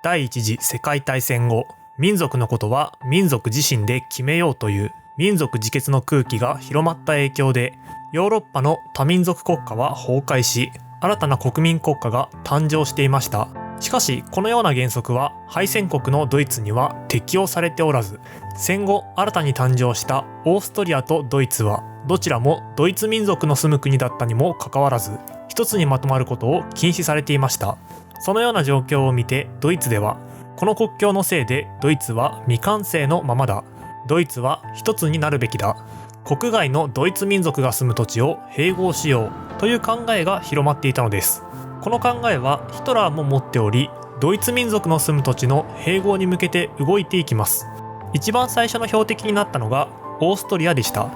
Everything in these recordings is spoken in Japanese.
第一次世界大戦後、民族のことは民族自身で決めようという民族自決の空気が広まった影響で、ヨーロッパの多民族国家は崩壊し、新たな国民国家が誕生していました。しかしこのような原則は敗戦国のドイツには適用されておらず、戦後新たに誕生したオーストリアとドイツはどちらもドイツ民族の住む国だったにもかかわらず、一つにまとまることを禁止されていました。そのような状況を見てドイツでは、この国境のせいでドイツは未完成のままだ、ドイツは一つになるべきだ、国外のドイツ民族が住む土地を併合しようという考えが広まっていたのです。この考えはヒトラーも持っており、ドイツ民族の住む土地の併合に向けて動いていきます。一番最初の標的になったのがオーストリアでした。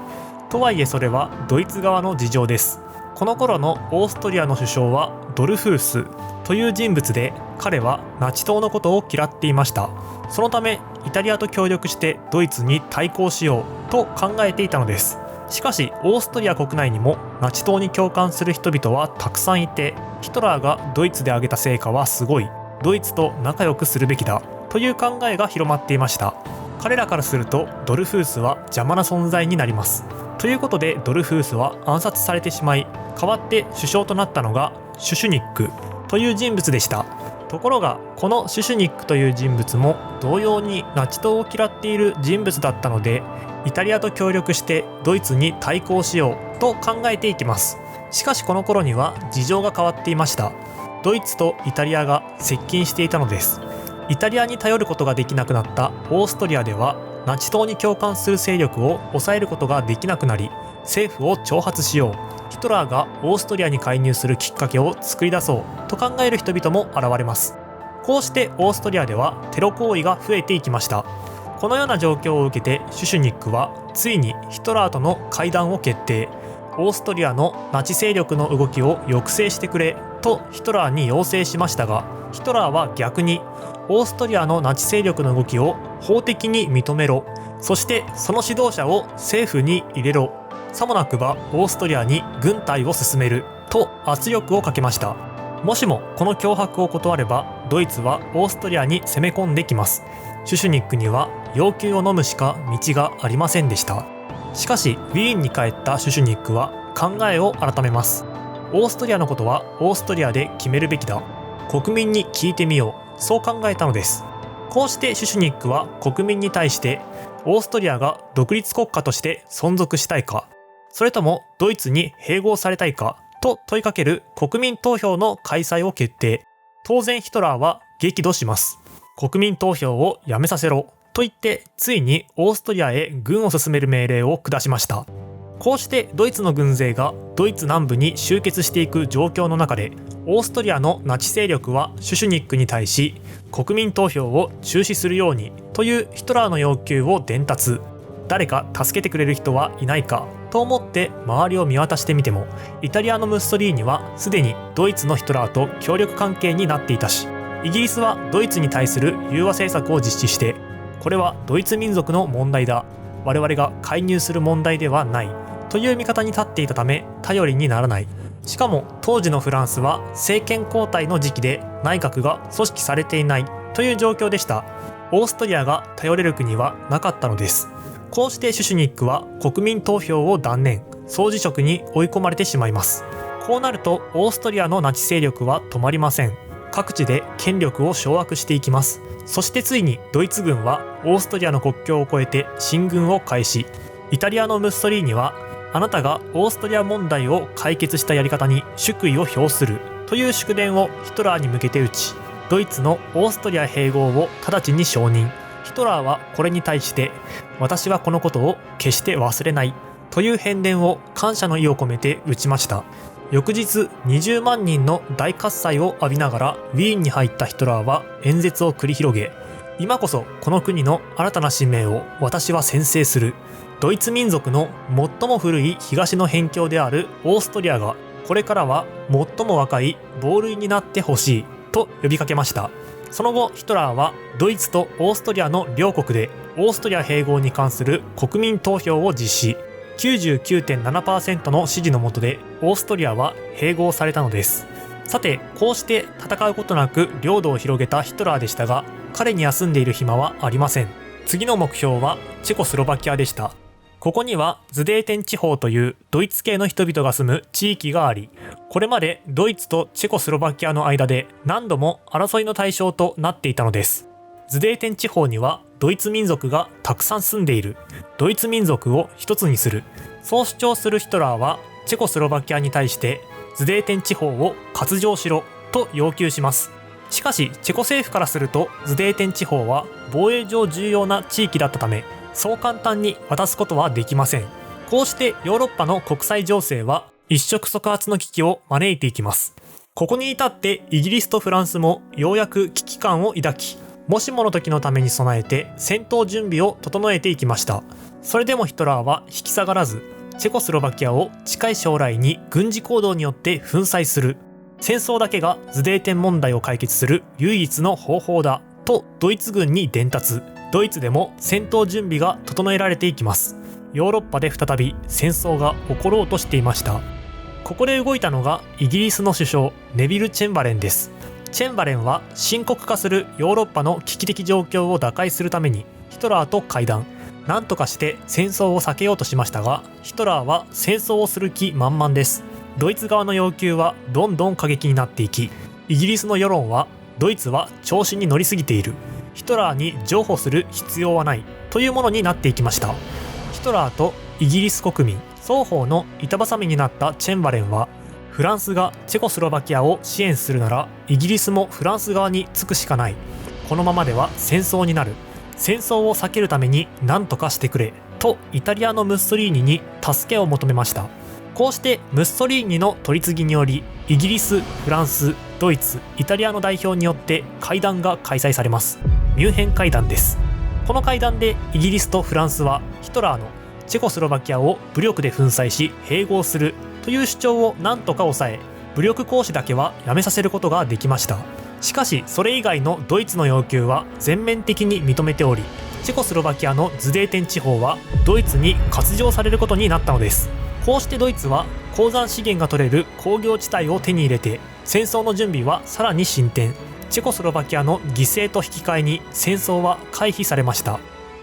とはいえそれはドイツ側の事情です。この頃のオーストリアの首相はドルフースという人物で、彼はナチ党のことを嫌っていました。そのためイタリアと協力してドイツに対抗しようと考えていたのです。しかしオーストリア国内にもナチ党に共感する人々はたくさんいて、ヒトラーがドイツで挙げた成果はすごい、ドイツと仲良くするべきだという考えが広まっていました。彼らからするとドルフースは邪魔な存在になります。ということでドルフースは暗殺されてしまい、代わって首相となったのがシュシュニックという人物でした。ところがこのシュシュニックという人物も同様にナチ党を嫌っている人物だったので、イタリアと協力してドイツに対抗しようと考えていきます。しかしこの頃には事情が変わっていました。ドイツとイタリアが接近していたのです。イタリアに頼ることができなくなったオーストリアでは、ナチ党に共感する勢力を抑えることができなくなり、政府を挑発しよう、ヒトラーがオーストリアに介入するきっかけを作り出そうと考える人々も現れます。こうしてオーストリアではテロ行為が増えていきました。このような状況を受けてシュシュニックはついにヒトラーとの会談を決定。オーストリアのナチ勢力の動きを抑制してくれとヒトラーに要請しましたが、ヒトラーは逆にオーストリアのナチ勢力の動きを法的に認めろ、そしてその指導者を政府に入れろ、さもなくばオーストリアに軍隊を進めると圧力をかけました。もしもこの脅迫を断れば、ドイツはオーストリアに攻め込んできます。シュシュニックには要求を飲むしか道がありませんでした。しかしウィーンに帰ったシュシュニックは考えを改めます。オーストリアのことはオーストリアで決めるべきだ、国民に聞いてみよう、そう考えたのです。こうしてシュシュニックは国民に対して、オーストリアが独立国家として存続したいか、それともドイツに併合されたいかと問いかける国民投票の開催を決定。当然ヒトラーは激怒します。国民投票をやめさせろと言って、ついにオーストリアへ軍を進める命令を下しました。こうしてドイツの軍勢がドイツ南部に集結していく状況の中で、オーストリアのナチ勢力はシュシュニックに対し、国民投票を中止するようにというヒトラーの要求を伝達。誰か助けてくれる人はいないかと思って周りを見渡してみても、イタリアのムッソリーニはすでにドイツのヒトラーと協力関係になっていたし、イギリスはドイツに対する融和政策を実施して、これはドイツ民族の問題だ、我々が介入する問題ではないという見方に立っていたため頼りにならない。しかも当時のフランスは政権交代の時期で内閣が組織されていないという状況でした。オーストリアが頼れる国はなかったのです。こうしてシュシュニックは国民投票を断念、総辞職に追い込まれてしまいます。こうなるとオーストリアのナチ勢力は止まりません。各地で権力を掌握していきます。そしてついにドイツ軍はオーストリアの国境を越えて進軍を開始。イタリアのムッソリーニは、あなたがオーストリア問題を解決したやり方に祝意を表するという祝電をヒトラーに向けて打ち、ドイツのオーストリア併合を直ちに承認。ヒトラーはこれに対して、私はこのことを決して忘れないという返電を感謝の意を込めて打ちました。翌日20万人の大喝采を浴びながらウィーンに入ったヒトラーは演説を繰り広げ、今こそこの国の新たな使命を私は宣誓する。ドイツ民族の最も古い東の辺境であるオーストリアがこれからは最も若い亡類になってほしいと呼びかけました。その後ヒトラーはドイツとオーストリアの両国でオーストリア併合に関する国民投票を実施。99.7% の支持の下でオーストリアは併合されたのです。さて、こうして戦うことなく領土を広げたヒトラーでしたが、彼に休んでいる暇はありません。次の目標はチェコスロバキアでした。ここにはズデーテン地方というドイツ系の人々が住む地域があり、これまでドイツとチェコスロバキアの間で何度も争いの対象となっていたのです。ズデーテン地方にはドイツ民族がたくさん住んでいる。ドイツ民族を一つにする。そう主張するヒトラーはチェコスロバキアに対してズデーテン地方を割譲しろと要求します。しかしチェコ政府からするとズデーテン地方は防衛上重要な地域だったため、そう簡単に渡すことはできません。こうしてヨーロッパの国際情勢は一触即発の危機を招いていきます。ここに至ってイギリスとフランスもようやく危機感を抱き、もしもの時のために備えて戦闘準備を整えていきました。それでもヒトラーは引き下がらず、チェコスロバキアを近い将来に軍事行動によって粉砕する。戦争だけがズデーテン問題を解決する唯一の方法だとドイツ軍に伝達。ドイツでも戦闘準備が整えられていきます。ヨーロッパで再び戦争が起ころうとしていました。ここで動いたのがイギリスの首相ネビル・チェンバレンです。チェンバレンは深刻化するヨーロッパの危機的状況を打開するためにヒトラーと会談。なんとかして戦争を避けようとしましたが、ヒトラーは戦争をする気満々です。ドイツ側の要求はどんどん過激になっていき、イギリスの世論はドイツは調子に乗りすぎている。ヒトラーに譲歩する必要はないというものになっていきました。ヒトラーとイギリス国民双方の板挟みになったチェンバレンは、フランスがチェコスロバキアを支援するならイギリスもフランス側につくしかない。このままでは戦争になる。戦争を避けるために何とかしてくれとイタリアのムッソリーニに助けを求めました。こうしてムッソリーニの取り次ぎにより、イギリス、フランス、ドイツ、イタリアの代表によって会談が開催されます。ミュンヘン会談です。この会談でイギリスとフランスはヒトラーのチェコスロバキアを武力で粉砕し併合するという主張を何とか抑え、武力行使だけはやめさせることができました。しかしそれ以外のドイツの要求は全面的に認めており、チェコスロバキアのズデーテン地方はドイツに割譲されることになったのです。こうしてドイツは鉱山資源が取れる工業地帯を手に入れて、戦争の準備はさらに進展。チェコスロバキアの犠牲と引き換えに戦争は回避されました。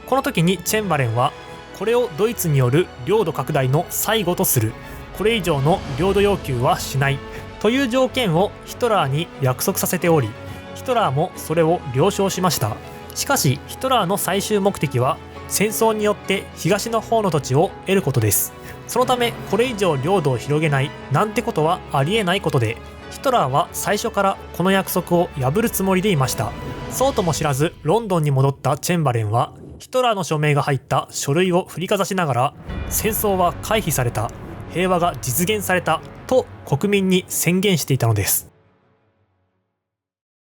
この時にチェンバレンは、これをドイツによる領土拡大の最後とする。これ以上の領土要求はしないという条件をヒトラーに約束させており、ヒトラーもそれを了承しました。しかしヒトラーの最終目的は戦争によって東の方の土地を得ることです。そのためこれ以上領土を広げないなんてことはありえないことで、ヒトラーは最初からこの約束を破るつもりでいました。そうとも知らずロンドンに戻ったチェンバレンは、ヒトラーの署名が入った書類を振りかざしながら、戦争は回避された、平和が実現されたと国民に宣言していたのです。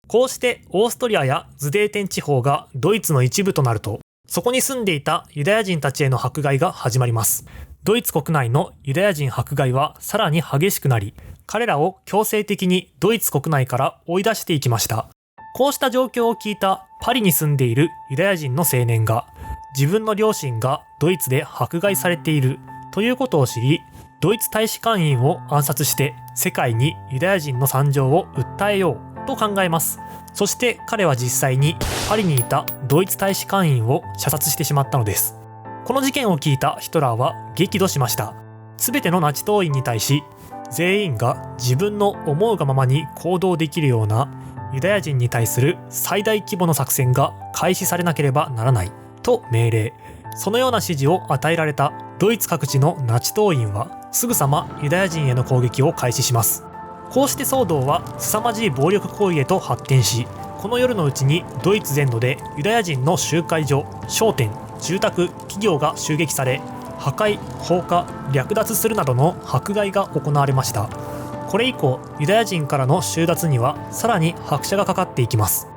こうしてオーストリアやズデーテン地方がドイツの一部となると、そこに住んでいたユダヤ人たちへの迫害が始まります。ドイツ国内のユダヤ人迫害はさらに激しくなり、彼らを強制的にドイツ国内から追い出していきました。こうした状況を聞いたパリに住んでいるユダヤ人の青年が、自分の両親がドイツで迫害されているということを知り、ドイツ大使館員を暗殺して世界にユダヤ人の惨状を訴えようと考えます。そして彼は実際にパリにいたドイツ大使館員を射殺してしまったのです。この事件を聞いたヒトラーは激怒しました。すべてのナチ党員に対し、全員が自分の思うがままに行動できるようなユダヤ人に対する最大規模の作戦が開始されなければならないと命令。そのような指示を与えられたドイツ各地のナチ党員はすぐさまユダヤ人への攻撃を開始します。こうして騒動は凄まじい暴力行為へと発展し、この夜のうちにドイツ全土でユダヤ人の集会所、商店、住宅、企業が襲撃され、破壊、放火、略奪するなどの迫害が行われました。これ以降、ユダヤ人からの収奪にはさらに拍車がかかっていきます。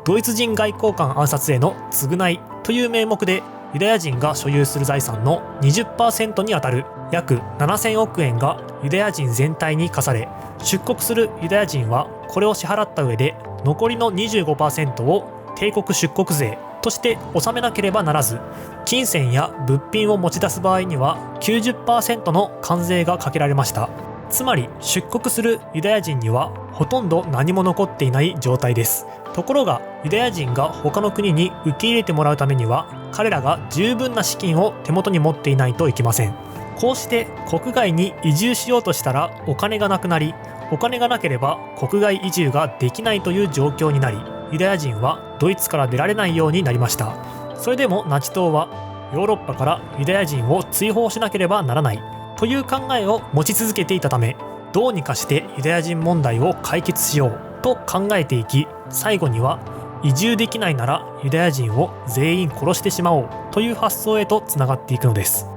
ドイツ人外交官暗殺への償いという名目で、ユダヤ人が所有する財産の 20% にあたる約7000億円がユダヤ人全体に課され、出国するユダヤ人はこれを支払った上で、残りの 25% を帝国出国税として納めなければならず、金銭や物品を持ち出す場合には 90% の関税がかけられました。つまり出国するユダヤ人にはほとんど何も残っていない状態です。ところがユダヤ人が他の国に受け入れてもらうためには彼らが十分な資金を手元に持っていないといけません。こうして国外に移住しようとしたらお金がなくなり、お金がなければ国外移住ができないという状況になり、ユダヤ人はドイツから出られないようになりました。それでもナチ党はヨーロッパからユダヤ人を追放しなければならないという考えを持ち続けていたため、どうにかしてユダヤ人問題を解決しようと考えていき、最後には移住できないならユダヤ人を全員殺してしまおうという発想へとつながっていくのです。